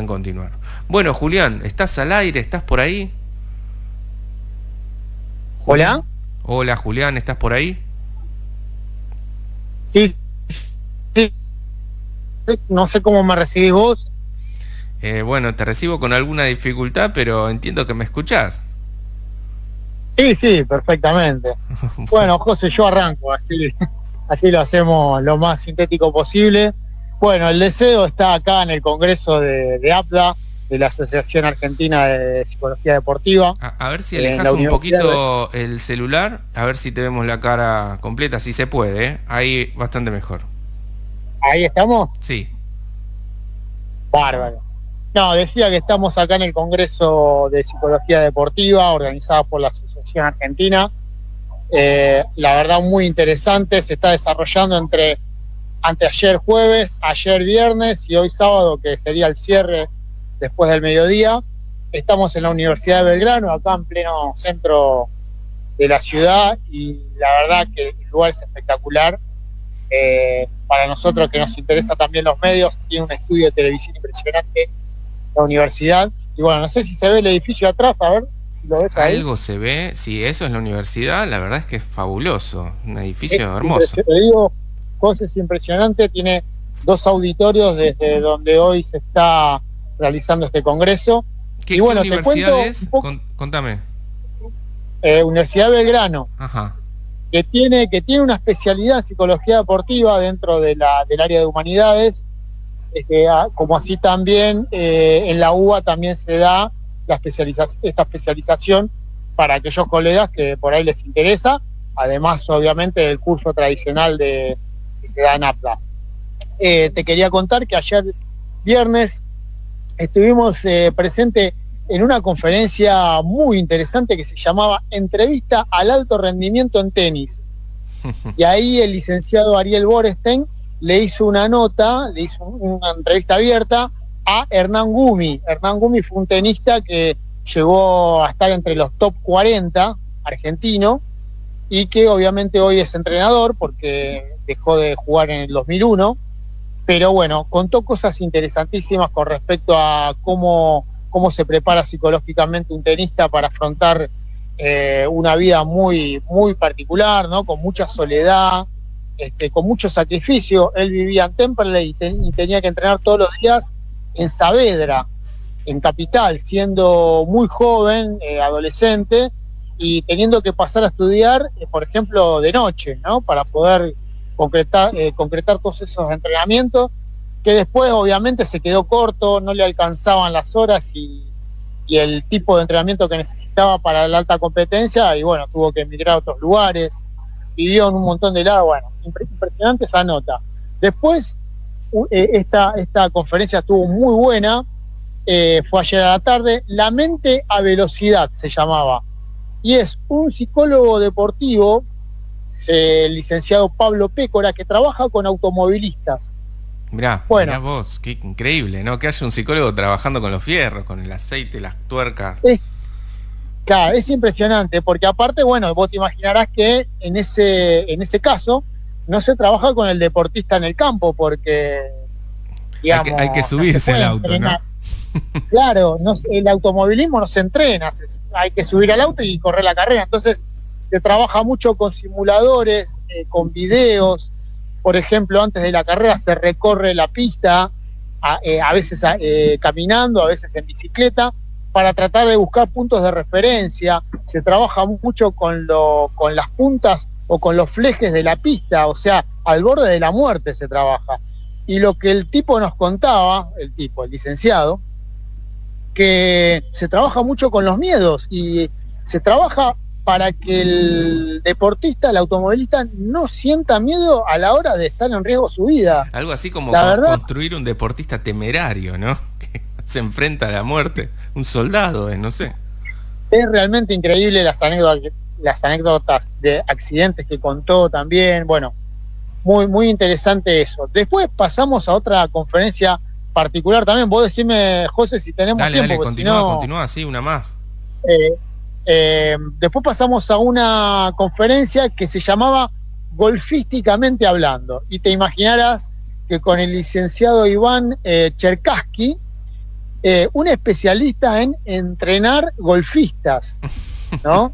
continuar. Bueno, Julián, ¿estás al aire? ¿Estás por ahí? Hola, Julián. Hola, Julián, ¿estás por ahí? sí, sí, no sé cómo me recibís vos. Bueno, te recibo con alguna dificultad, pero entiendo que me escuchás. Sí, sí, perfectamente. Bueno, Bueno, José, yo arranco, así, así lo hacemos lo más sintético posible. Bueno, el deseo está acá en el Congreso de APDA, de la Asociación Argentina de Psicología Deportiva, a ver si en alejas la un Universidad de... poquito el celular, a ver si te vemos la cara completa, si se puede, ¿eh? Ahí bastante mejor. Ahí estamos, Sí. bárbaro. No, decía que estamos acá en el Congreso de Psicología Deportiva, organizado por la Asociación Argentina. La verdad muy interesante, se está desarrollando entre anteayer jueves, ayer viernes y hoy sábado, que sería el cierre después del mediodía. Estamos en la Universidad de Belgrano, acá en pleno centro de la ciudad, y la verdad que el lugar es espectacular. Para nosotros que nos interesa también los medios, tiene un estudio de televisión impresionante la universidad. Y bueno, no sé si se ve el edificio atrás, a ver si lo ves ahí. Algo se ve, si eso es la universidad, la verdad es que es fabuloso, un Es edificio hermoso. impresionante, te digo, cosas impresionantes. Tiene dos auditorios desde donde hoy se está realizando este congreso. Y ¿Qué bueno, te universidad cuento un es? poco, Contame. Universidad de Belgrano, Ajá. que tiene una especialidad en psicología deportiva dentro del área de humanidades, como así también en la UBA también se da esta especialización para aquellos colegas que por ahí les interesa, además obviamente del curso tradicional que se da en APLA. Te quería contar que ayer viernes estuvimos presentes en una conferencia muy interesante que se llamaba Entrevista al alto rendimiento en tenis. Y ahí el licenciado Ariel Borestein le hizo una nota, le hizo una entrevista abierta a Hernán Gumi. Hernán Gumi fue un tenista que llegó a estar entre los top 40 argentino y que obviamente hoy es entrenador porque dejó de jugar en el 2001, pero bueno, contó cosas interesantísimas con respecto a cómo se prepara psicológicamente un tenista para afrontar una vida muy, muy particular, ¿no? Con mucha soledad, con mucho sacrificio. Él vivía en Temperley y tenía que entrenar todos los días en Saavedra, en Capital, siendo muy joven, adolescente, y teniendo que pasar a estudiar, por ejemplo, de noche, ¿no? Para poder concretar todos esos entrenamientos, que después obviamente se quedó corto, no le alcanzaban las horas y el tipo de entrenamiento que necesitaba para la alta competencia, y bueno, tuvo que emigrar a otros lugares, vivió en un montón de lados. Bueno, impresionante esa nota. Después, esta conferencia estuvo muy buena, fue ayer a la tarde, La mente a velocidad se llamaba, y es un psicólogo deportivo, el licenciado Pablo Pécora, que trabaja con automovilistas. Mirá Bueno, vos, qué increíble, ¿no? Que haya un psicólogo trabajando con los fierros, con el aceite, las tuercas. es, claro, es impresionante, porque aparte, bueno, vos te imaginarás que en ese caso no se trabaja con el deportista en el campo, porque, Hay que digamos, no se subirse al puede auto, ¿no? entrenar. Claro, no, el automovilismo no se entrena, hay que subir al auto y correr la carrera. Entonces, se trabaja mucho con simuladores, con videos. Por ejemplo, antes de la carrera se recorre la pista, a veces caminando, a veces en bicicleta, para tratar de buscar puntos de referencia. Se trabaja mucho con las puntas o con los flejes de la pista, o sea, al borde de la muerte se trabaja. Y lo que el tipo nos contaba, el licenciado, que se trabaja mucho con los miedos y se trabaja para que el deportista, el automovilista, no sienta miedo a la hora de estar en riesgo su vida. Algo así como La verdad, construir un deportista temerario, ¿no? Que se enfrenta a la muerte. Un soldado, no sé. es realmente increíble las anécdotas de accidentes que contó también. Bueno, muy, muy interesante eso. Después pasamos a otra conferencia particular también. Vos decime, José, si tenemos Dale, tiempo, dale, porque si continúa, no... continúa, sí, una más. Eh, después pasamos a una conferencia que se llamaba Golfísticamente Hablando, y te imaginarás que con el licenciado Iván Cherkassky un especialista en entrenar golfistas, ¿no?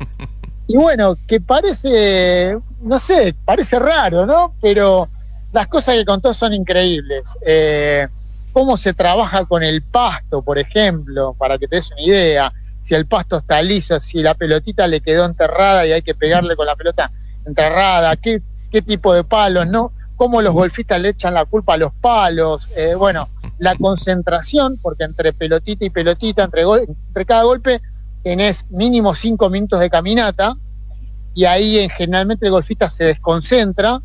Y bueno, que parece, no sé, parece raro, ¿no? Pero las cosas que contó son increíbles. Cómo se trabaja con el pasto, por ejemplo, para que te des una idea. Si el pasto está liso, si la pelotita le quedó enterrada y hay que pegarle con la pelota enterrada, qué tipo de palos, ¿no? Cómo los golfistas le echan la culpa a los palos. Bueno, la concentración, porque entre pelotita y pelotita, entre cada golpe, tenés mínimo 5 minutos de caminata, y ahí generalmente el golfista se desconcentra,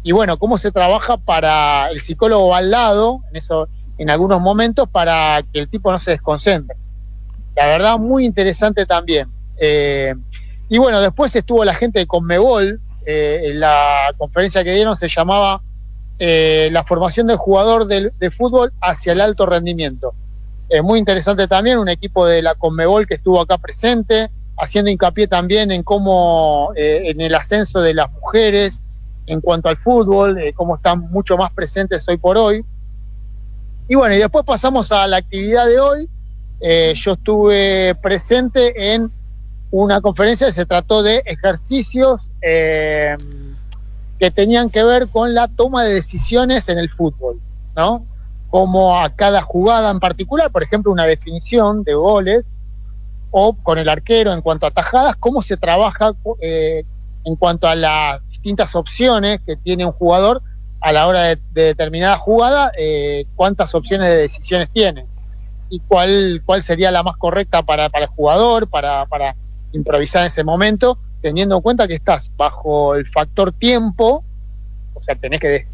y bueno, cómo se trabaja para el psicólogo al lado, en algunos momentos, para que el tipo no se desconcentre. La verdad, muy interesante también. Y bueno, después estuvo la gente de Conmebol, en la conferencia que dieron se llamaba la formación del jugador de fútbol hacia el alto rendimiento. Muy interesante también, un equipo de la Conmebol que estuvo acá presente, haciendo hincapié también en cómo, en el ascenso de las mujeres en cuanto al fútbol, cómo están mucho más presentes hoy por hoy. Y bueno, y después pasamos a la actividad de hoy. Yo estuve presente en una conferencia que se trató de ejercicios que tenían que ver con la toma de decisiones en el fútbol, ¿no? Como a cada jugada en particular, por ejemplo, una definición de goles, o con el arquero en cuanto a tajadas, cómo se trabaja en cuanto a las distintas opciones que tiene un jugador a la hora de determinada jugada, cuántas opciones de decisiones tiene y cuál sería la más correcta para el jugador, para improvisar en ese momento, teniendo en cuenta que estás bajo el factor tiempo, o sea, tenés que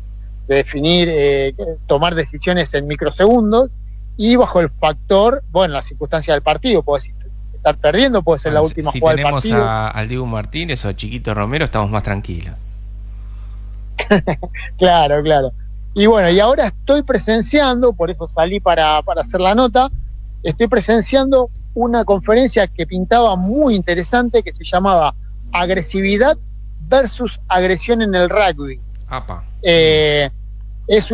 definir, tomar decisiones en microsegundos, y bajo el factor, bueno, la circunstancia del partido, puedes estar perdiendo, puede ser la última jugada del partido. Si tenemos al Dibu Martínez o a Chiquito Romero, estamos más tranquilos. Claro. Y bueno, y ahora estoy presenciando, por eso salí para hacer la nota, estoy presenciando una conferencia que pintaba muy interesante, que se llamaba Agresividad versus Agresión en el Rugby. Es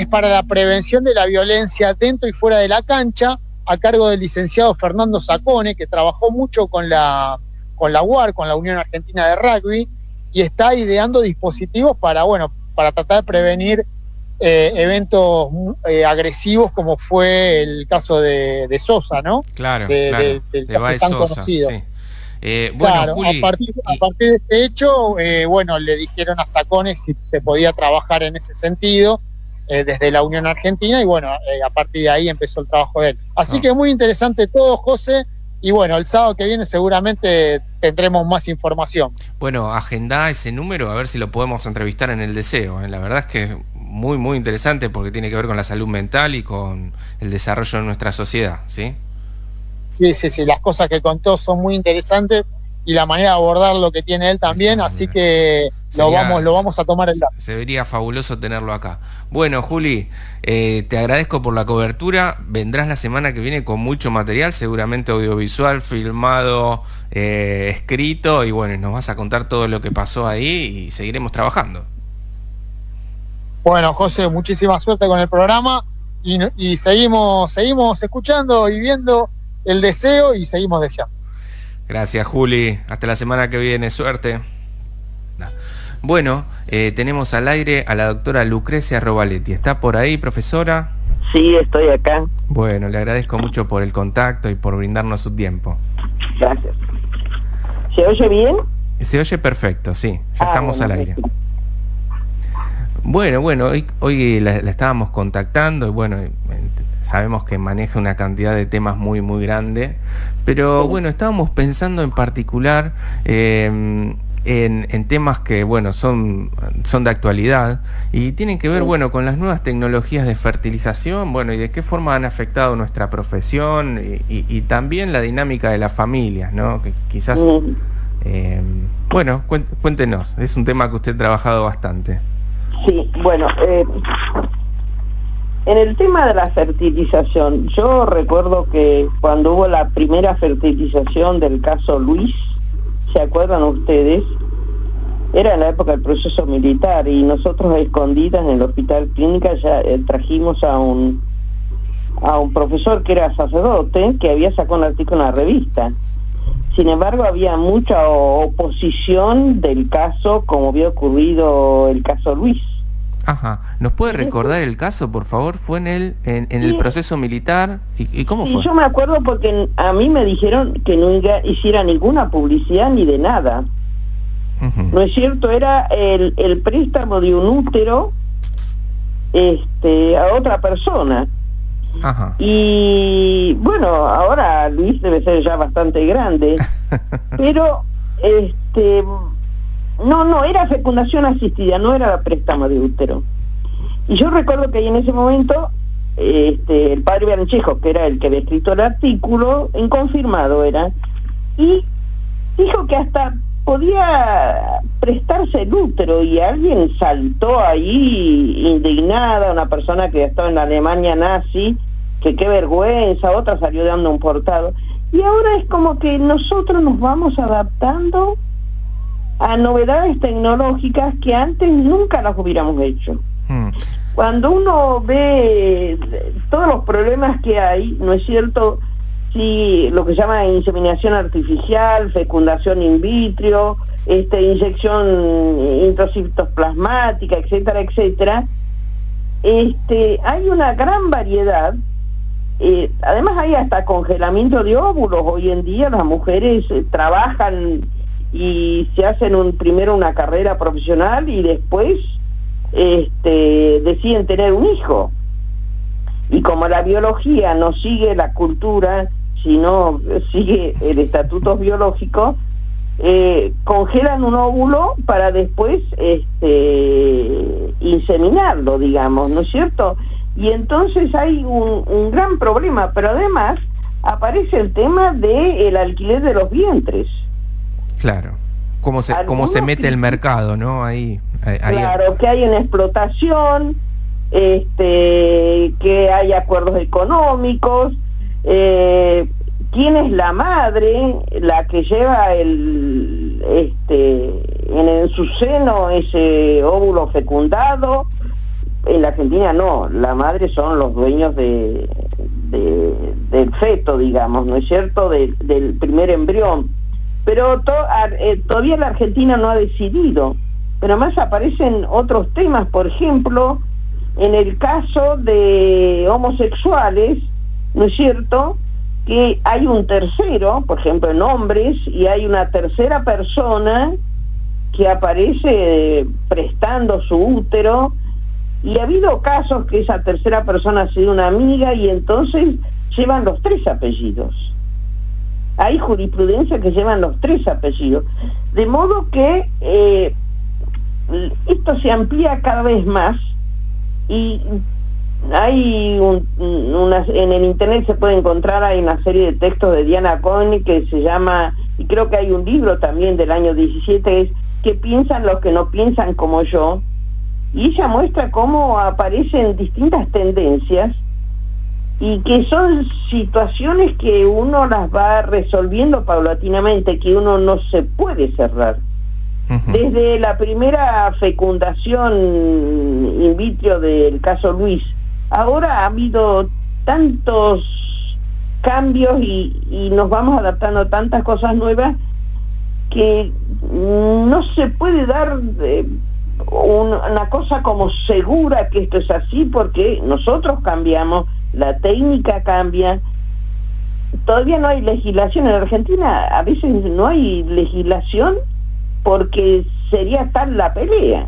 para la prevención de la violencia dentro y fuera de la cancha, a cargo del licenciado Fernando Sacone, que trabajó mucho con la UAR, con la Unión Argentina de Rugby, y está ideando dispositivos para tratar de prevenir eventos agresivos, como fue el caso de Sosa, ¿no? Claro, del de tan Sosa, conocido. Sí. Claro, Juli, a partir de este hecho, le dijeron a Sacone si se podía trabajar en ese sentido desde la Unión Argentina, y a partir de ahí empezó el trabajo de él. Así que muy interesante todo, José, y bueno, el sábado que viene seguramente tendremos más información. Bueno, agendá ese número, a ver si lo podemos entrevistar en el Deseo. La verdad es que es muy, muy interesante, porque tiene que ver con la salud mental y con el desarrollo de nuestra sociedad, ¿sí? Sí, las cosas que contó son muy interesantes, y la manera de abordar lo que tiene él también, así que lo vamos a tomar en la... Se vería fabuloso tenerlo acá. Bueno, Juli, te agradezco por la cobertura. Vendrás la semana que viene con mucho material, seguramente audiovisual, filmado, escrito, y bueno, nos vas a contar todo lo que pasó ahí y seguiremos trabajando. Bueno, José, muchísima suerte con el programa, y seguimos escuchando y viendo el Deseo, y seguimos deseando. Gracias, Juli. Hasta la semana que viene. Suerte. Bueno, tenemos al aire a la doctora Lucrecia Robaletti. ¿Está por ahí, profesora? Sí, estoy acá. Bueno, le agradezco mucho por el contacto y por brindarnos su tiempo. Gracias. ¿Se oye bien? Se oye perfecto, sí. Ya estamos al aire. Bueno, hoy la estábamos contactando, y bueno, sabemos que maneja una cantidad de temas muy, muy grande, pero bueno, estábamos pensando en particular en temas que, bueno, son de actualidad y tienen que ver, bueno, con las nuevas tecnologías de fertilización, bueno, y de qué forma han afectado nuestra profesión y también la dinámica de las familias, ¿no? Que quizás, bueno, cuéntenos, es un tema que usted ha trabajado bastante. Sí, bueno, en el tema de la fertilización, yo recuerdo que cuando hubo la primera fertilización del caso Luis, ¿se acuerdan ustedes? Era en la época del proceso militar, y nosotros a escondidas en el hospital clínica ya trajimos a un a un profesor que era sacerdote, que había sacado un artículo en la revista. Sin embargo, había mucha oposición del caso, como había ocurrido el caso Luis. Ajá. ¿Nos puede recordar el caso, por favor? ¿Fue en el proceso militar? ¿Y cómo fue? Yo me acuerdo porque a mí me dijeron que no hiciera ninguna publicidad ni de nada. ¿No es cierto? Era el préstamo de un útero a otra persona. Ajá. Y bueno, ahora Luis debe ser ya bastante grande, pero no era fecundación asistida, no era préstamo de útero. Y yo recuerdo que ahí en ese momento el padre Bermejo, que era el que había escrito el artículo, inconfirmado era, y dijo que hasta podía prestarse el útero, y alguien saltó ahí indignada, una persona que estaba en la Alemania nazi, que qué vergüenza, otra salió dando un portado. Y ahora es como que nosotros nos vamos adaptando a novedades tecnológicas que antes nunca las hubiéramos hecho. Cuando uno ve todos los problemas que hay, ¿no es cierto?, si lo que se llama inseminación artificial, fecundación in vitro, inyección intracitoplasmática, etcétera, etcétera, hay una gran variedad. Además hay hasta congelamiento de óvulos. Hoy en día las mujeres trabajan y se hacen primero una carrera profesional y después deciden tener un hijo. Y como la biología no sigue la cultura, sino sigue el estatuto biológico, congelan un óvulo para después inseminarlo, digamos, ¿no es cierto? Y entonces hay un gran problema, pero además aparece el tema del alquiler de los vientres. Claro, cómo se mete el mercado, ¿no? Ahí claro, que hay una explotación, que hay acuerdos económicos, quién es la madre, la que lleva en su seno ese óvulo fecundado. En la Argentina no, la madre son los dueños del feto, digamos, ¿no es cierto?, del primer embrión. Pero todavía la Argentina no ha decidido. Pero más aparecen otros temas, por ejemplo, en el caso de homosexuales, ¿no es cierto?, que hay un tercero, por ejemplo en hombres, y hay una tercera persona que aparece prestando su útero, y ha habido casos que esa tercera persona ha sido una amiga y entonces llevan los 3 apellidos. Hay jurisprudencia que llevan los 3 apellidos. De modo que esto se amplía cada vez más, y hay en el internet se puede encontrar, hay una serie de textos de Diana Cohen que se llama, y creo que hay un libro también del año 17, es ¿Qué piensan los que no piensan como yo? Y ella muestra cómo aparecen distintas tendencias y que son situaciones que uno las va resolviendo paulatinamente, que uno no se puede cerrar. Desde la primera fecundación in vitro del caso Luis, ahora ha habido tantos cambios y nos vamos adaptando a tantas cosas nuevas que no se puede dar una cosa como segura que esto es así, porque nosotros cambiamos, la técnica cambia. Todavía no hay legislación en Argentina, a veces no hay legislación porque sería tal la pelea.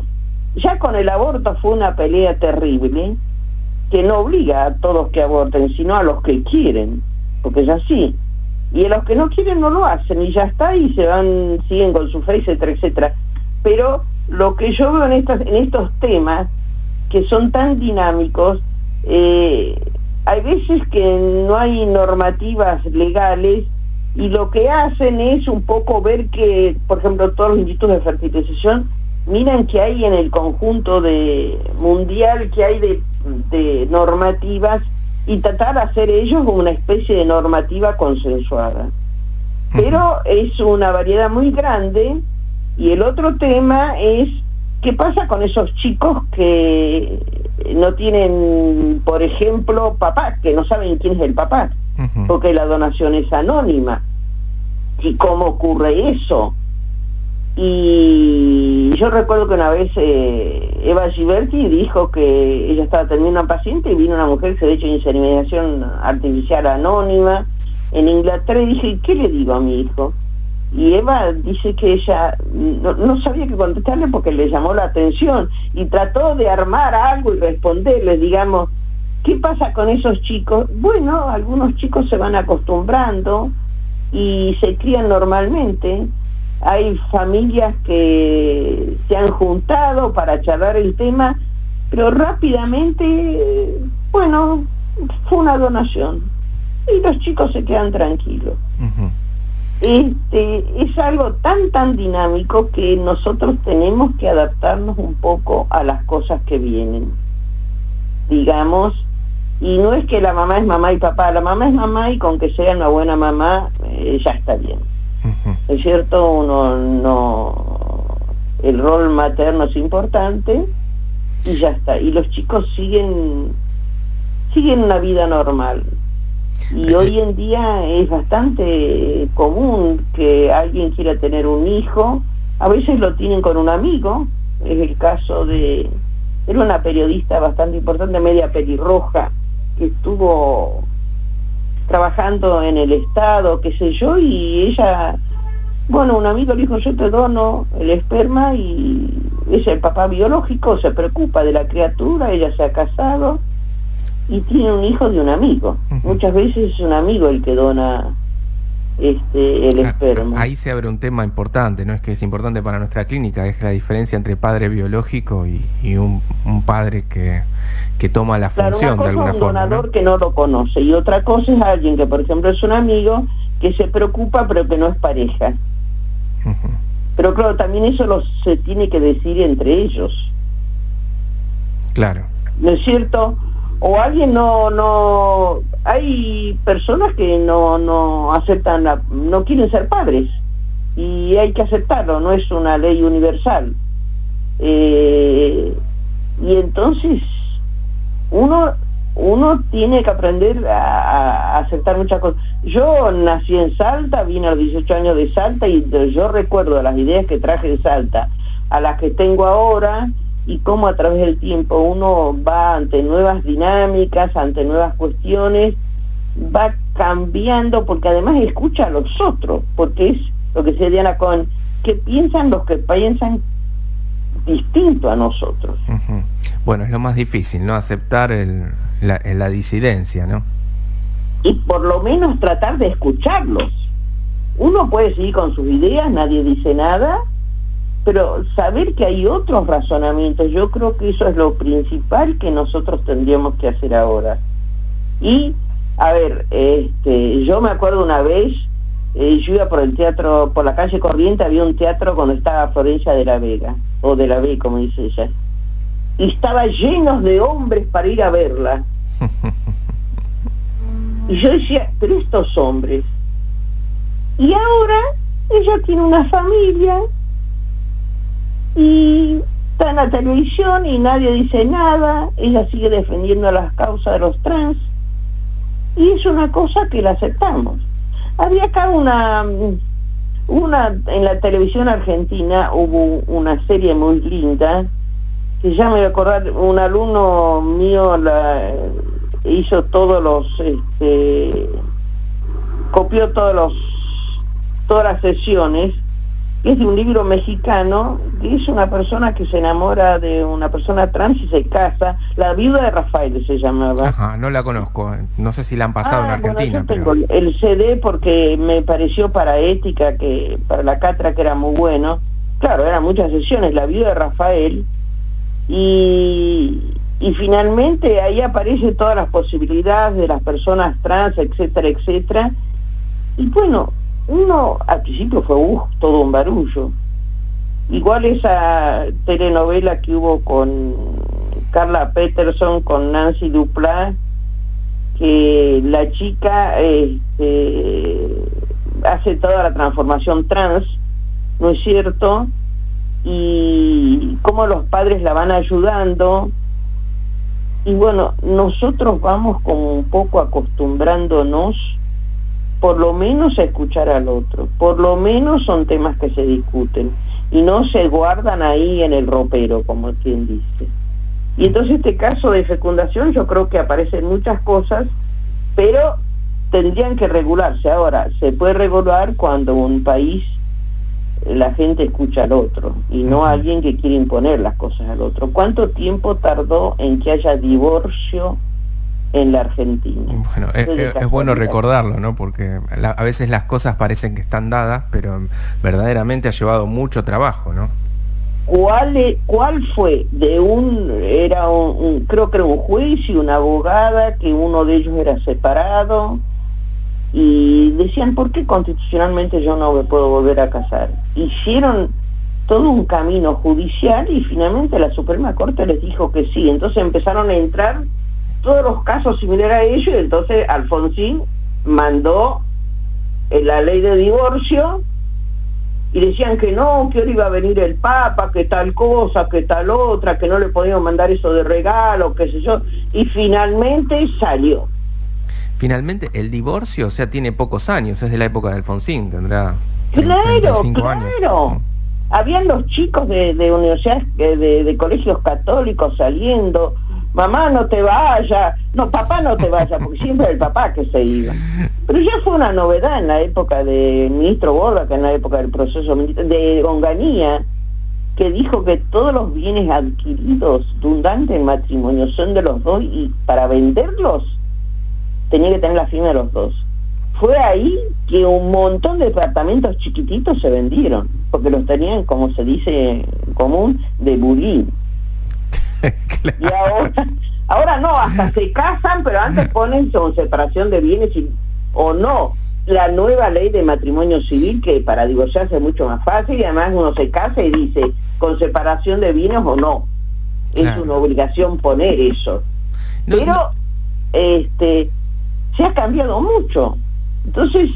Ya con el aborto fue una pelea terrible, que no obliga a todos que aborten, sino a los que quieren, porque es así. Y a los que no quieren no lo hacen, y ya está, y siguen con su fe, etcétera, etcétera. Pero lo que yo veo en estos temas, que son tan dinámicos, hay veces que no hay normativas legales, y lo que hacen es un poco ver que, por ejemplo, todos los institutos de fertilización miran que hay en el conjunto mundial, que hay de normativas, y tratar de hacer ellos una especie de normativa consensuada. Pero es una variedad muy grande. Y el otro tema es qué pasa con esos chicos que no tienen, por ejemplo, papá, que no saben quién es el papá, porque la donación es anónima. ¿Y cómo ocurre eso? Y yo recuerdo que una vez Eva Giberti dijo que ella estaba atendiendo a un paciente y vino una mujer que se había hecho inseminación artificial anónima en Inglaterra, y dije, ¿qué le digo a mi hijo? Y Eva dice que ella no sabía qué contestarle porque le llamó la atención y trató de armar algo y responderles, digamos, ¿qué pasa con esos chicos? Bueno, algunos chicos se van acostumbrando y se crían normalmente. Hay familias que se han juntado para charlar el tema, pero rápidamente, bueno, fue una donación y los chicos se quedan tranquilos. Es algo tan dinámico que nosotros tenemos que adaptarnos un poco a las cosas que vienen, digamos, y no es que la mamá es mamá y papá, la mamá es mamá y con que sea una buena mamá ya está bien. Es cierto, uno no, el rol materno es importante y ya está, y los chicos siguen una vida normal. Y hoy en día es bastante común que alguien quiera tener un hijo, a veces lo tienen con un amigo, es el caso de, era una periodista bastante importante, media pelirroja, que estuvo trabajando en el Estado, qué sé yo, y ella, bueno, un amigo le dijo, yo te dono el esperma, y es el papá biológico, se preocupa de la criatura, ella se ha casado, y tiene un hijo de un amigo. Muchas veces es un amigo el que dona el esperma. Ahí se abre un tema importante, ¿no? Es que es importante para nuestra clínica, es la diferencia entre padre biológico y un padre que toma la función de alguna forma. Un donador, ¿no?, que no lo conoce, y otra cosa es alguien que, por ejemplo, es un amigo que se preocupa pero que no es pareja. Pero claro, también eso se tiene que decir entre ellos. Claro. ¿No es cierto? O alguien no hay personas que no aceptan no quieren ser padres, y hay que aceptarlo, no es una ley universal, y entonces uno tiene que aprender a aceptar muchas cosas. Yo nací en Salta, vine a los 18 años de Salta, y yo recuerdo las ideas que traje de Salta a las que tengo ahora, y cómo a través del tiempo uno va ante nuevas dinámicas, ante nuevas cuestiones, va cambiando, porque además escucha a los otros, porque es lo que se Diana Cohen, que piensan los que piensan distinto a nosotros. Bueno, es lo más difícil, ¿no? Aceptar la disidencia, ¿no? Y por lo menos tratar de escucharlos. Uno puede seguir con sus ideas, nadie dice nada, pero saber que hay otros razonamientos, yo creo que eso es lo principal que nosotros tendríamos que hacer ahora. Y, a ver, yo me acuerdo una vez, yo iba por el teatro, por la calle Corriente, había un teatro cuando estaba Florencia de la Vega, o de la B, como dice ella, y estaba llenos de hombres para ir a verla. Y yo decía, pero estos hombres, y ahora ella tiene una familia, y está en la televisión y nadie dice nada, ella sigue defendiendo las causas de los trans, y es una cosa que la aceptamos. Había acá una en la televisión argentina hubo una serie muy linda, que ya me voy a acordar, un alumno mío hizo todos los, copió todas las sesiones. Es de un libro mexicano, que es una persona que se enamora de una persona trans y se casa. La viuda de Rafael se llamaba. Ajá, no la conozco, no sé si la han pasado en Argentina. Bueno, yo tengo el CD porque me pareció para ética, que para la cátedra, que era muy bueno. Claro, eran muchas sesiones, la viuda de Rafael, y finalmente ahí aparece todas las posibilidades de las personas trans, etcétera, etcétera. Y bueno, uno al principio fue todo un barullo. Igual esa telenovela que hubo con Carla Peterson, con Nancy Duplá, que la chica hace toda la transformación trans, ¿no es cierto? Y cómo los padres la van ayudando, Y bueno, nosotros vamos como un poco acostumbrándonos por lo menos a escuchar al otro, por lo menos son temas que se discuten y no se guardan ahí en el ropero, como quien dice. Y entonces este caso de fecundación yo creo que aparecen muchas cosas, pero tendrían que regularse. Ahora, se puede regular cuando un país la gente escucha al otro y no a alguien que quiere imponer las cosas al otro. ¿Cuánto tiempo tardó en que haya divorcio en la Argentina? Bueno, es bueno recordarlo, ¿no? Porque a veces las cosas parecen que están dadas, pero verdaderamente ha llevado mucho trabajo, ¿no? ¿Cuál fue? Creo que era un juez y una abogada, que uno de ellos era separado, y decían, ¿por qué constitucionalmente yo no me puedo volver a casar? Hicieron todo un camino judicial y finalmente la Suprema Corte les dijo que sí. Entonces empezaron a entrar todos los casos similares a ellos, y entonces Alfonsín mandó la ley de divorcio, y decían que no, que ahora iba a venir el Papa, que tal cosa, que tal otra, que no le podíamos mandar eso de regalo, qué sé yo, y finalmente salió. Finalmente, el divorcio, o sea, tiene pocos años, es de la época de Alfonsín, tendrá 35 años. Habían los chicos de universidades, de colegios católicos saliendo, mamá no te vayas, no, papá no te vayas, porque siempre era el papá que se iba. Pero ya fue una novedad en la época del ministro Borda, que en la época del proceso de Onganía, que dijo que todos los bienes adquiridos durante el matrimonio son de los dos, y para venderlos tenía que tener la firma de los dos. Fue ahí que un montón de departamentos chiquititos se vendieron, porque los tenían, como se dice en común, de budín. Claro. Y ahora no, hasta se casan, pero antes ponen con separación de bienes o no. La nueva ley de matrimonio civil, que para divorciarse es mucho más fácil, y además uno se casa y dice con separación de bienes o no. Claro. Es una obligación poner eso. No, pero se ha cambiado mucho. Entonces,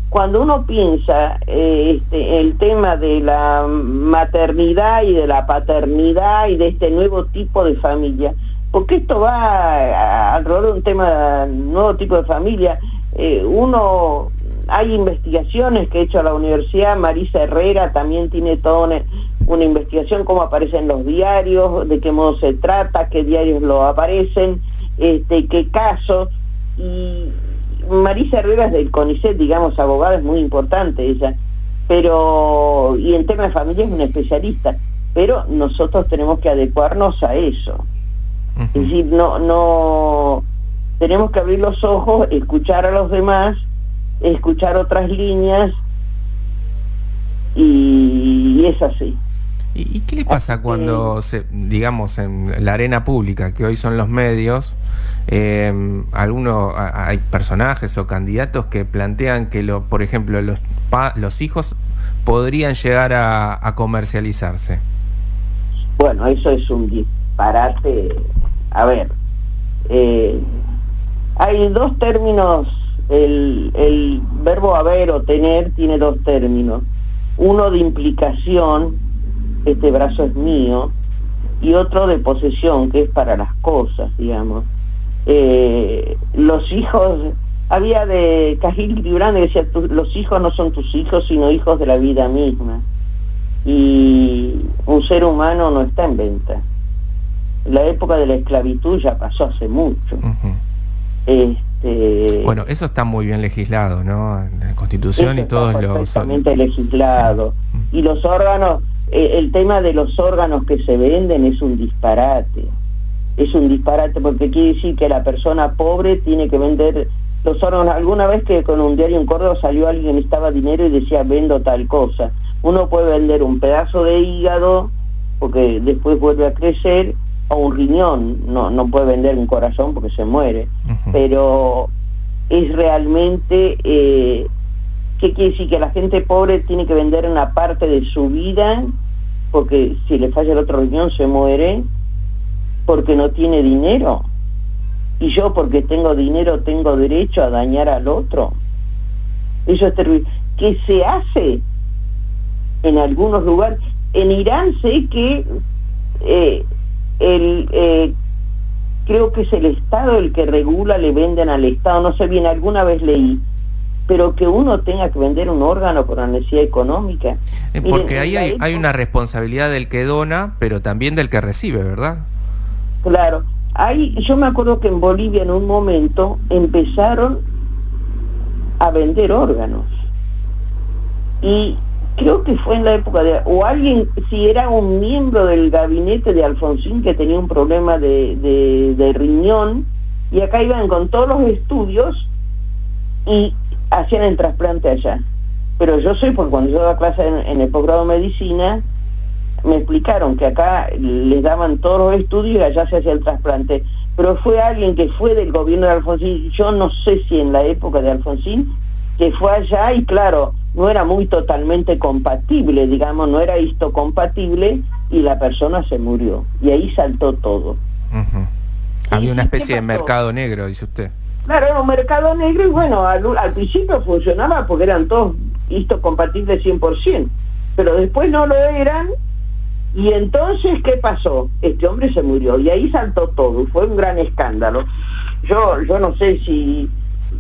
cuando uno piensa el tema de la maternidad y de la paternidad y de este nuevo tipo de familia, porque esto va alrededor de un tema, nuevo tipo de familia, hay investigaciones que ha hecho la universidad, Marisa Herrera también tiene toda una investigación, cómo aparecen los diarios, de qué modo se trata, qué diarios lo aparecen, qué casos, y Marisa Herrera es del CONICET, digamos, abogada, es muy importante ella, pero, y en tema de familia es una especialista, pero nosotros tenemos que adecuarnos a eso. Es decir, no tenemos que abrir los ojos, escuchar a los demás, escuchar otras líneas, y es así. ¿Y qué le pasa cuando, digamos, en la arena pública, que hoy son los medios, hay personajes o candidatos que plantean que, por ejemplo, los hijos podrían llegar a comercializarse? Bueno, eso es un disparate. A ver, hay dos términos, el verbo haber o tener tiene dos términos, uno de implicación, este brazo es mío, y otro de posesión, que es para las cosas, digamos. Los hijos, había de Cahill Gibran que decía, los hijos no son tus hijos, sino hijos de la vida misma, y un ser humano no está en venta. La época de la esclavitud ya pasó hace mucho. Bueno, eso está muy bien legislado, ¿no? En la Constitución y todos los... Perfectamente legislado. Sí. Y los órganos, el tema de los órganos que se venden es un disparate. Es un disparate porque quiere decir que la persona pobre tiene que vender los órganos. Alguna vez que con un diario en Córdoba salió alguien que necesitaba dinero y decía, vendo tal cosa. Uno puede vender un pedazo de hígado, porque después vuelve a crecer, o un riñón, no puede vender un corazón porque se muere. Pero es realmente, ¿qué quiere decir? Que la gente pobre tiene que vender una parte de su vida, porque si le falla el otro riñón se muere, porque no tiene dinero. Y yo, porque tengo dinero, tengo derecho a dañar al otro. Eso es terrible. ¿Qué se hace en algunos lugares? En Irán sé que creo que es el Estado el que regula, le venden al Estado, no sé bien, alguna vez leí, pero que uno tenga que vender un órgano por la necesidad económica. Porque ahí hay una responsabilidad del que dona, pero también del que recibe, ¿verdad? Claro, yo me acuerdo que en Bolivia en un momento empezaron a vender órganos, y creo que fue en la época o alguien, si era un miembro del gabinete de Alfonsín que tenía un problema de riñón, y acá iban con todos los estudios y hacían el trasplante allá. Pero yo sé, porque cuando yo daba clase en el posgrado de medicina, me explicaron que acá les daban todos los estudios y allá se hacía el trasplante. Pero fue alguien que fue del gobierno de Alfonsín, yo no sé si en la época de Alfonsín, que fue allá, y claro, no era muy totalmente compatible, digamos, no era histocompatible, y la persona se murió. Y ahí saltó todo. Uh-huh. Había una especie de mercado negro, dice usted. Claro, era un mercado negro, y bueno, al principio funcionaba porque eran todos histocompatibles 100%, pero después no lo eran, y entonces, ¿qué pasó? Este hombre se murió, y ahí saltó todo, y fue un gran escándalo. Yo no sé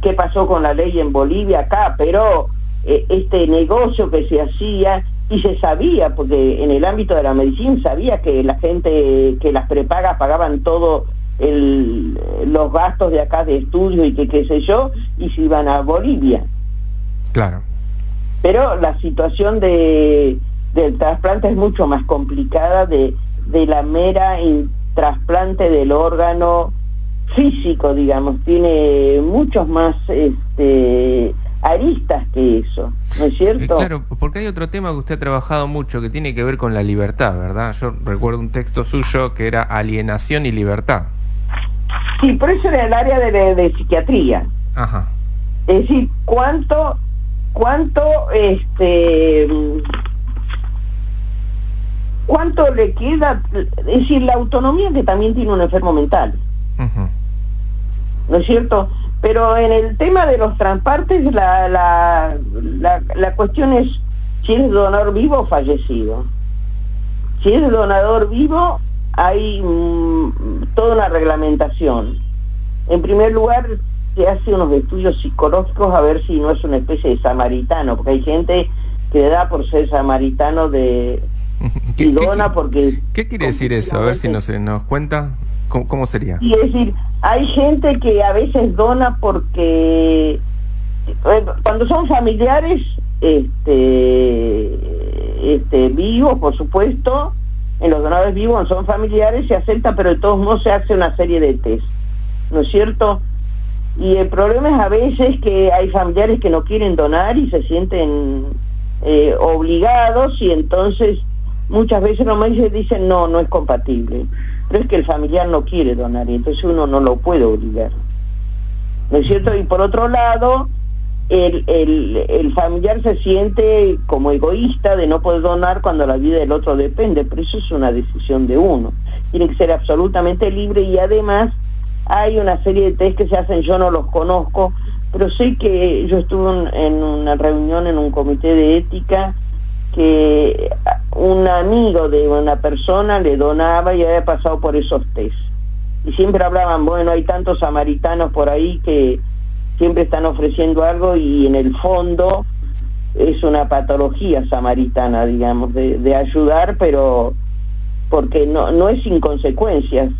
qué pasó con la ley en Bolivia acá, pero este negocio que se hacía, y se sabía, porque en el ámbito de la medicina sabía que la gente, que las prepagas pagaban todo los gastos de acá de estudio y que qué sé yo, y se iban a Bolivia. Claro. Pero la situación del trasplante es mucho más complicada de la mera trasplante del órgano físico, digamos, tiene muchos más aristas que eso, ¿no es cierto? Claro, porque hay otro tema que usted ha trabajado mucho que tiene que ver con la libertad, ¿verdad? Yo recuerdo un texto suyo que era alienación y libertad. Sí, pero eso era el área de psiquiatría. Ajá. Es decir, cuánto le queda, es decir, la autonomía que también tiene un enfermo mental. Uh-huh. ¿No es cierto? Pero en el tema de los trasplantes, la cuestión es si eres donador vivo o fallecido. Si eres donador vivo, hay toda una reglamentación. En primer lugar, se hace unos estudios psicológicos a ver si no es una especie de samaritano, porque hay gente que le da por ser samaritano y dona porque... ¿Qué quiere decir eso? A ver si nos cuenta. ¿Cómo sería? Y es decir, hay gente que a veces dona porque cuando son familiares vivos, por supuesto, en los donadores vivos son familiares, se acepta, pero de todos modos se hace una serie de test, ¿no es cierto? Y el problema es a veces que hay familiares que no quieren donar y se sienten obligados, y entonces muchas veces los médicos dicen no es compatible, pero es que el familiar no quiere donar y entonces uno no lo puede obligar, ¿no es cierto? Y por otro lado, el familiar se siente como egoísta de no poder donar cuando la vida del otro depende, pero eso es una decisión de uno, tiene que ser absolutamente libre. Y además hay una serie de test que se hacen, yo no los conozco, pero sé que yo estuve en una reunión en un comité de ética que un amigo de una persona le donaba y había pasado por esos test. Y siempre hablaban, bueno, hay tantos samaritanos por ahí que siempre están ofreciendo algo, y en el fondo es una patología samaritana, digamos, de ayudar, pero porque no es sin consecuencias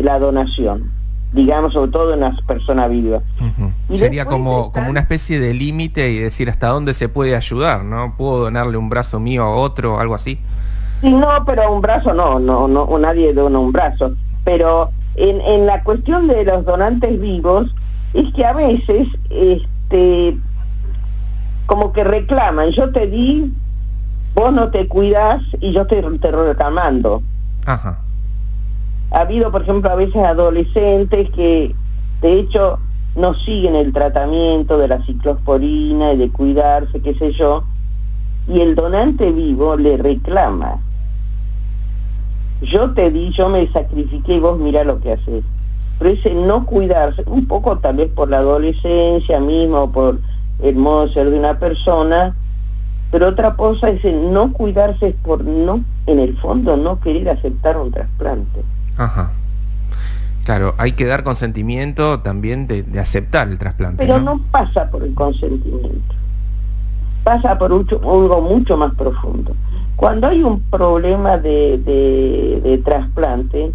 la donación, digamos, sobre todo en las personas vivas. Uh-huh. Sería como una especie de límite y decir hasta dónde se puede ayudar, ¿no? ¿Puedo donarle un brazo mío a otro, algo así? Sí, no, pero un brazo no, nadie dona un brazo. Pero en la cuestión de los donantes vivos, es que a veces, como que reclaman, yo te di, vos no te cuidás y yo te reclamando. Ajá. Ha habido, por ejemplo, a veces adolescentes que, de hecho, no siguen el tratamiento de la ciclosporina y de cuidarse, qué sé yo, y el donante vivo le reclama. Yo te di, yo me sacrifiqué y vos mirá lo que haces. Pero ese no cuidarse, un poco tal vez por la adolescencia misma o por el modo de ser de una persona, pero otra cosa es el no cuidarse, es por no, en el fondo, no querer aceptar un trasplante. Ajá. Claro, hay que dar consentimiento también de aceptar el trasplante. Pero no pasa por el consentimiento, pasa por algo mucho más profundo. Cuando hay un problema de trasplante,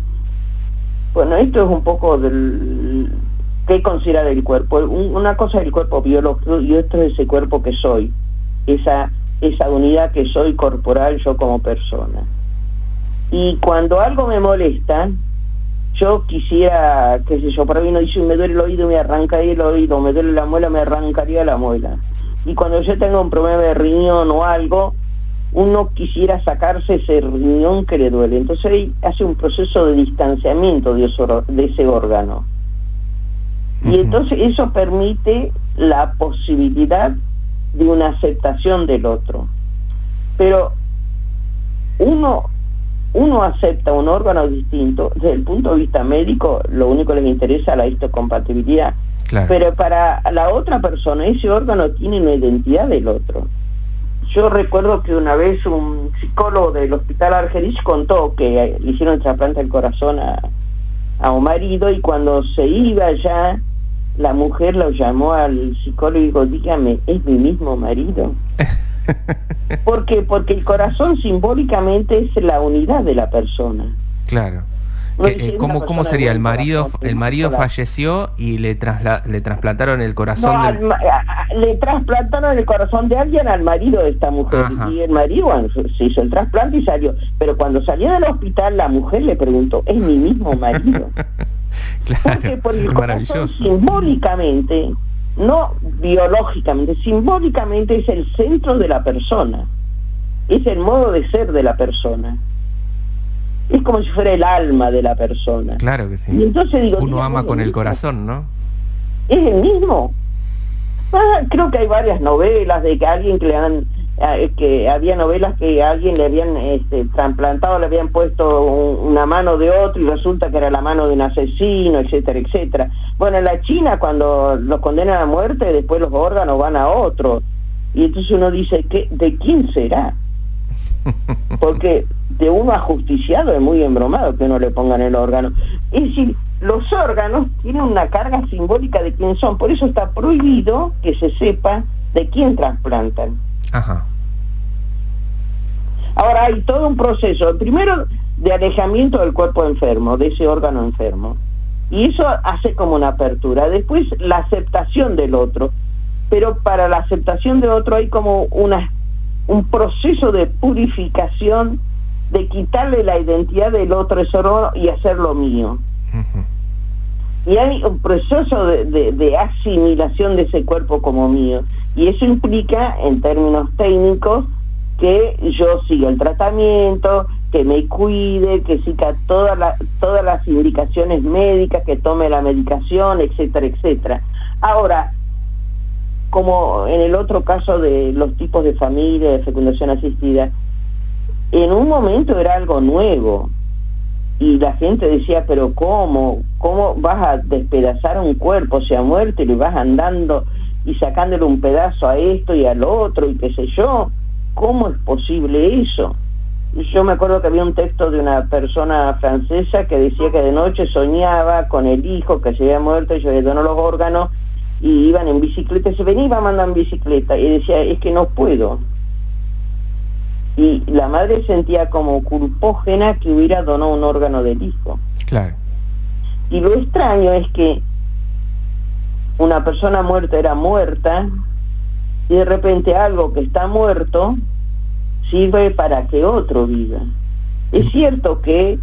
bueno, esto es un poco del qué considerar el cuerpo. Una cosa es el cuerpo biológico y esto es ese cuerpo que soy, esa unidad que soy corporal, yo como persona. Y cuando algo me molesta, yo quisiera, qué sé yo, por ahí uno dice, me duele el oído, me arrancaría el oído, me duele la muela, me arrancaría la muela. Y cuando yo tengo un problema de riñón o algo, uno quisiera sacarse ese riñón que le duele. Entonces ahí hace un proceso de distanciamiento de ese órgano. Y entonces eso permite la posibilidad de una aceptación del otro. Pero uno acepta un órgano distinto, desde el punto de vista médico, lo único que les interesa es la histocompatibilidad. Claro. Pero para la otra persona, ese órgano tiene una identidad del otro. Yo recuerdo que una vez un psicólogo del Hospital Argerich contó que le hicieron el trasplante del corazón a un marido, y cuando se iba ya, la mujer lo llamó al psicólogo y dijo, dígame, ¿es mi mismo marido? ¿Por qué? Porque el corazón simbólicamente es la unidad de la persona. Claro. ¿Cómo sería? El marido falleció y le trasplantaron el corazón. No, le trasplantaron el corazón de alguien al marido de esta mujer. Ajá. Y el marido, bueno, se hizo el trasplante y salió. Pero cuando salió del hospital, la mujer le preguntó, ¿es mi mismo marido? Claro, porque el corazón simbólicamente, no biológicamente, simbólicamente es el centro de la persona, es el modo de ser de la persona, es como si fuera el alma de la persona. Claro que sí. Y entonces digo, uno ama con el corazón, ¿no? Es el mismo. Creo que hay varias novelas de que alguien que había novelas que a alguien le habían trasplantado, le habían puesto una mano de otro y resulta que era la mano de un asesino, etcétera, etcétera. Bueno, en la China cuando los condenan a muerte, después los órganos van a otro. Y entonces uno dice, ¿de quién será? Porque de uno ajusticiado es muy embromado que uno le pongan el órgano. Es decir, los órganos tienen una carga simbólica de quién son, por eso está prohibido que se sepa de quién trasplantan. Ajá. Ahora hay todo un proceso, primero de alejamiento del cuerpo enfermo, de ese órgano enfermo, y eso hace como una apertura. Después la aceptación del otro, pero para la aceptación del otro hay como un proceso de purificación, de quitarle la identidad del otro ese órgano y hacerlo mío. Y hay un proceso de asimilación de ese cuerpo como mío, y eso implica, en términos técnicos, que yo siga el tratamiento, que me cuide, que siga todas las indicaciones médicas, que tome la medicación, etcétera, etcétera. Ahora, como en el otro caso de los tipos de familia, de fecundación asistida, en un momento era algo nuevo, y la gente decía, pero ¿cómo vas a despedazar un cuerpo, se ha muerto, y le vas andando y sacándole un pedazo a esto y al otro, y qué sé yo? ¿Cómo es posible eso? Yo me acuerdo que había un texto de una persona francesa que decía que de noche soñaba con el hijo que se había muerto, y yo le donó los órganos, y iban en bicicleta, y se venía y iba a mandar en bicicleta, y decía, es que no puedo. Y la madre sentía como culpógena que hubiera donado un órgano del hijo. Claro. Y lo extraño es que una persona muerta era muerta, y de repente algo que está muerto sirve para que otro viva. Es cierto que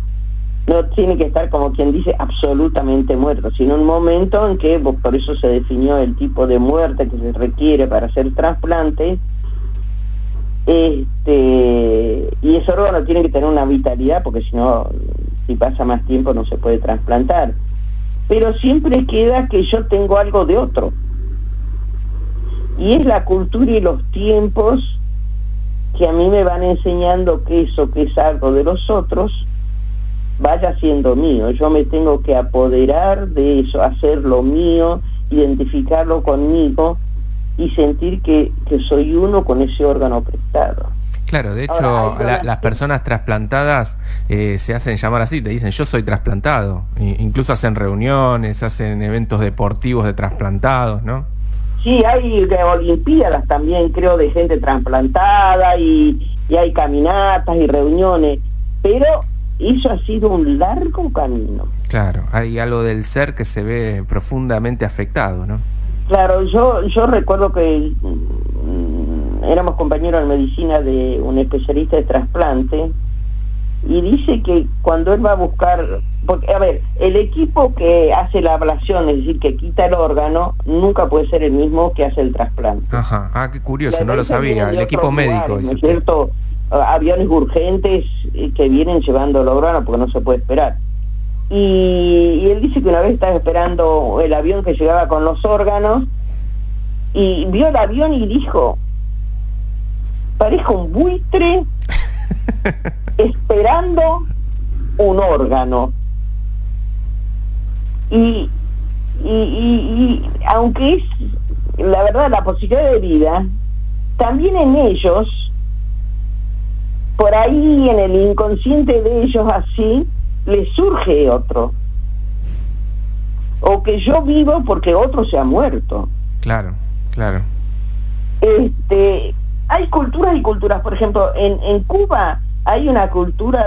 no tiene que estar, como quien dice, absolutamente muerto, sino un momento en que, por eso se definió el tipo de muerte que se requiere para hacer trasplante, y ese órgano tiene que tener una vitalidad, porque si no, si pasa más tiempo no se puede trasplantar. Pero siempre queda que yo tengo algo de otro. Y es la cultura y los tiempos que a mí me van enseñando que eso que es algo de los otros vaya siendo mío. Yo me tengo que apoderar de eso, hacerlo mío, identificarlo conmigo y sentir que soy uno con ese órgano prestado. Claro, de hecho, Ahora, las personas trasplantadas se hacen llamar así, te dicen yo soy trasplantado. Incluso hacen reuniones, hacen eventos deportivos de trasplantados, ¿no? sí, hay olimpiadas también, creo, de gente trasplantada y hay caminatas y reuniones, pero eso ha sido un largo camino. Claro, hay algo del ser que se ve profundamente afectado, ¿no? Claro, yo recuerdo que éramos compañeros en medicina de un especialista de trasplante y dice que cuando él va a buscar, porque a ver, el equipo que hace la ablación, es decir, que quita el órgano, nunca puede ser el mismo que hace el trasplante. Ajá, qué curioso, no lo sabía, el equipo médico. ¿No es cierto? Aviones urgentes que vienen llevando el órgano porque no se puede esperar. Y él dice que una vez estaba esperando el avión que llegaba con los órganos y vio el avión y dijo, parezco un buitre esperando un órgano. Y aunque es la verdad la posibilidad de vida, también en ellos, por ahí en el inconsciente de ellos así, les surge otro. O que yo vivo porque otro se ha muerto. Claro. Hay culturas y culturas. Por ejemplo, en Cuba hay una cultura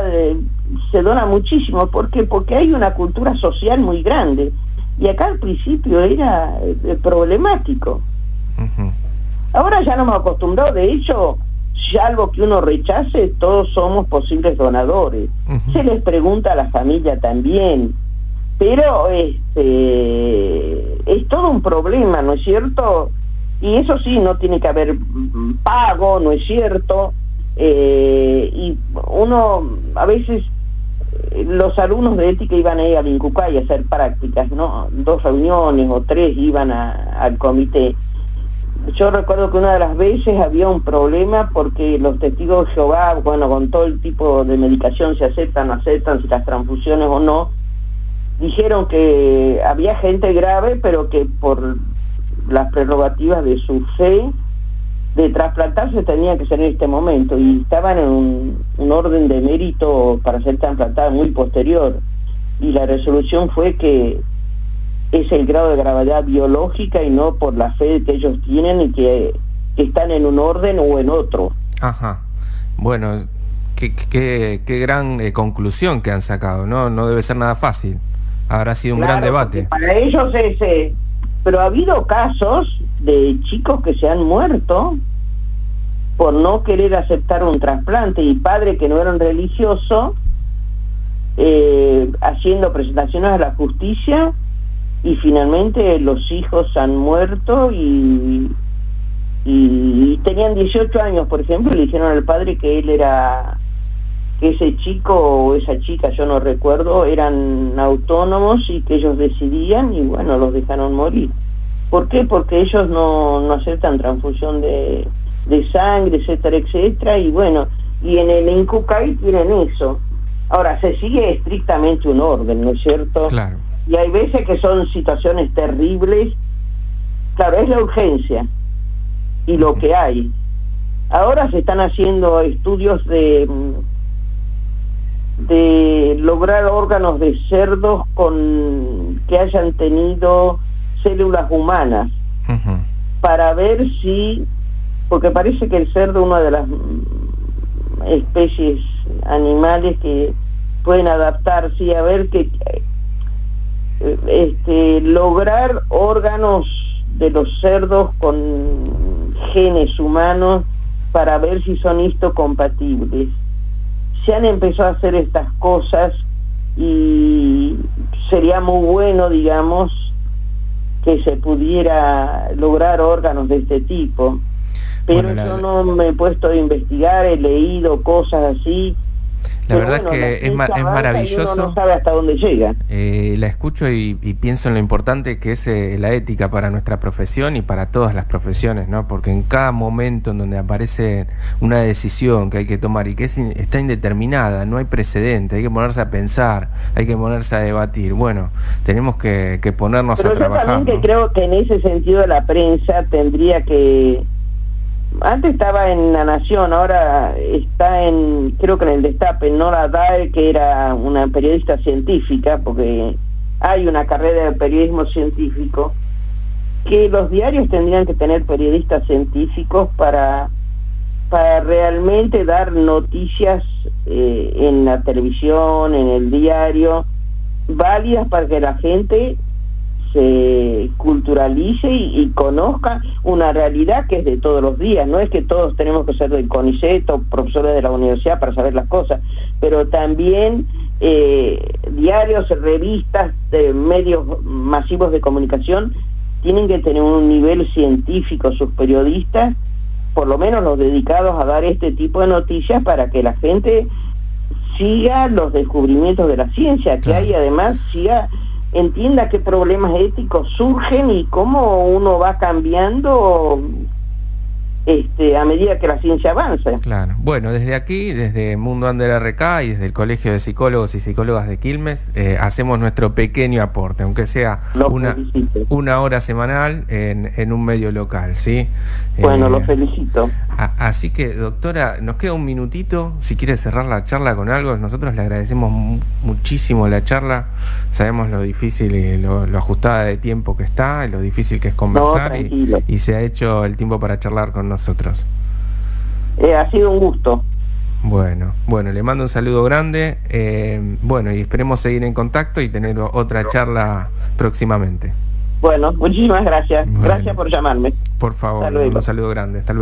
se dona muchísimo. ¿Por qué? Porque hay una cultura social muy grande. Y acá al principio era problemático. Uh-huh. Ahora ya nos hemos acostumbrado. De hecho, salvo que uno rechace, todos somos posibles donadores. Uh-huh. Se les pregunta a la familia también. Pero es todo un problema, ¿no es cierto? Y eso sí, no tiene que haber pago, ¿no es cierto? Y uno, a veces, los alumnos de ética iban a ir al Incucay a hacer prácticas, ¿no? 2 reuniones o 3 iban al comité. Yo recuerdo que una de las veces había un problema porque los testigos de Jehová, bueno, con todo el tipo de medicación, se aceptan, no aceptan, si las transfusiones o no, dijeron que había gente grave, pero que por las prerrogativas de su fe, de trasplantarse tenía que ser en este momento, y estaban en un orden de mérito para ser trasplantada muy posterior, y la resolución fue que es el grado de gravedad biológica y no por la fe que ellos tienen y que están en un orden o en otro. Ajá, bueno, qué gran conclusión que han sacado, no debe ser nada fácil. Habrá sido un gran debate. Para ellos pero ha habido casos de chicos que se han muerto por no querer aceptar un trasplante, y padres que no eran religiosos haciendo presentaciones a la justicia, y finalmente los hijos han muerto y tenían 18 años, por ejemplo, y le dijeron al padre que él era, que ese chico o esa chica, yo no recuerdo, eran autónomos y que ellos decidían, y bueno, los dejaron morir. ¿Por qué? Porque ellos no aceptan transfusión de sangre, etcétera, etcétera, y bueno, y en el Incucay tienen eso. Ahora, se sigue estrictamente un orden, ¿no es cierto? Claro. Y hay veces que son situaciones terribles. Claro, es la urgencia y lo que hay. Ahora se están haciendo estudios de lograr órganos de cerdos que hayan tenido células humanas, uh-huh, para ver si, porque parece que el cerdo es una de las especies animales que pueden adaptarse, y a ver que lograr órganos de los cerdos con genes humanos para ver si son histocompatibles. Se han empezado a hacer estas cosas y sería muy bueno, digamos, que se pudiera lograr órganos de este tipo. Pero bueno, yo no me he puesto a investigar, he leído cosas así. La verdad que es maravilloso. Uno no sabe hasta dónde llega. La escucho y pienso en lo importante que es la ética para nuestra profesión y para todas las profesiones, ¿no? Porque en cada momento en donde aparece una decisión que hay que tomar y que está indeterminada, no hay precedente, hay que ponerse a pensar, hay que ponerse a debatir. Bueno, tenemos que ponernos a trabajar. Pero yo también, ¿no?, que creo que en ese sentido la prensa tendría que antes estaba en La Nación, ahora está en, creo que en el Destape, Nora Dae, que era una periodista científica, porque hay una carrera de periodismo científico, que los diarios tendrían que tener periodistas científicos para realmente dar noticias en la televisión, en el diario, válidas para que la gente se culturalice y conozca una realidad que es de todos los días. No es que todos tenemos que ser del CONICET o profesores de la universidad para saber las cosas, pero también diarios, revistas, medios masivos de comunicación tienen que tener un nivel científico, sus periodistas, por lo menos los dedicados a dar este tipo de noticias, para que la gente siga los descubrimientos de la ciencia que hay, además entienda qué problemas éticos surgen y cómo uno va cambiando a medida que la ciencia avanza. Claro. Bueno, desde aquí, desde Mundo Under RK y desde el Colegio de Psicólogos y Psicólogas de Quilmes, hacemos nuestro pequeño aporte, aunque sea una hora semanal en un medio local, ¿sí? Bueno, lo felicito. Así que, doctora, nos queda un minutito, si quiere cerrar la charla con algo. Nosotros le agradecemos muchísimo la charla, sabemos lo difícil y lo ajustada de tiempo que está, y lo difícil que es conversar, y se ha hecho el tiempo para charlar con nosotros. Ha sido un gusto. Bueno, le mando un saludo grande, y esperemos seguir en contacto y tener otra charla próximamente. Bueno, muchísimas gracias. Gracias por llamarme. Por favor, un saludo grande. Hasta luego.